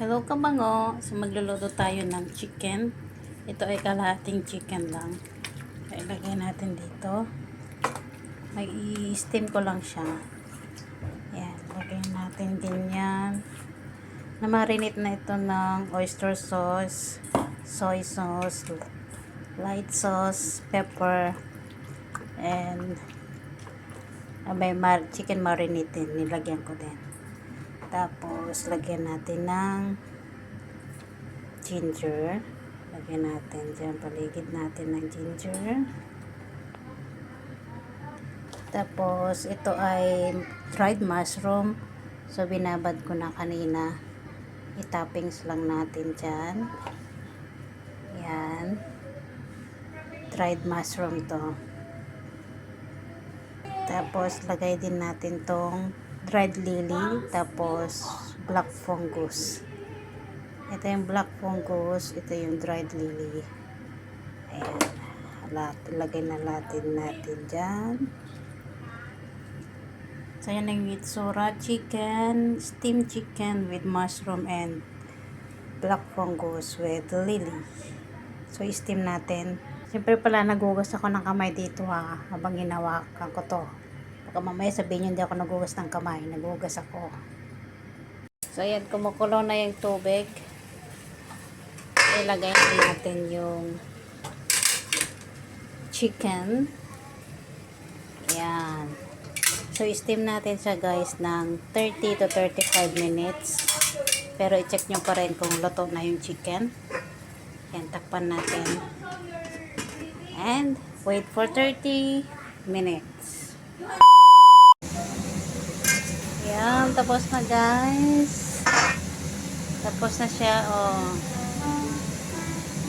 Hello kabango! So magluluto tayo ng chicken. Ito ay kalahating chicken lang. So, ilagay natin dito. Mag-i-steam ko lang siya. Yan, lagay natin din yan. Na-marinate na ito ng oyster sauce, soy sauce, light sauce, pepper, and chicken marinade din. Nilagyan ko din. Tapos, lagyan natin ng ginger. Lagyan natin dyan, paligid natin ng ginger. Tapos, ito ay dried mushroom. So, binabad ko na kanina. I-toppings lang natin dyan. Yan. Dried mushroom to. Tapos, lagay din natin tong dried lily. Tapos, black fungus. Ito yung black fungus. Ito yung dried lily. Ayan. Lagay na natin dyan. So, yan ang itsura. Chicken, steamed chicken with mushroom and black fungus with lily. So, i-steam natin. Siyempre pala, nagugas ako ng kamay dito habang hinawakan ko to. Baka mamaya sabihin nyo hindi ako nagugas ng kamay. Nagugas ako. So, ayan, kumukulo na yung tubig. Ilagay natin yung chicken. Ayan. So, i-steam natin siya guys ng 30 to 35 minutes. Pero i-check nyo pa rin kung luto na yung chicken. Ayan, takpan natin. And wait for 30 minutes. Ayan, tapos na guys. Tapos na siya, oh.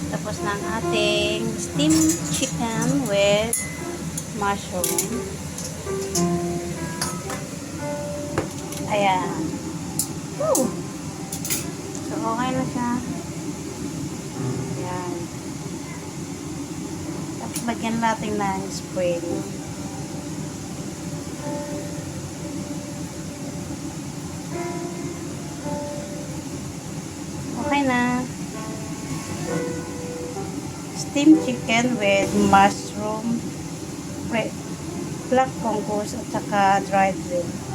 Tapos na ang ating steamed chicken with mushroom. Ayan. Woo! So, okay na siya. Ayan. Tapos, lagyan natin ng spring. Okay na. Steamed chicken with mushroom, black fungus, at saka dried lily.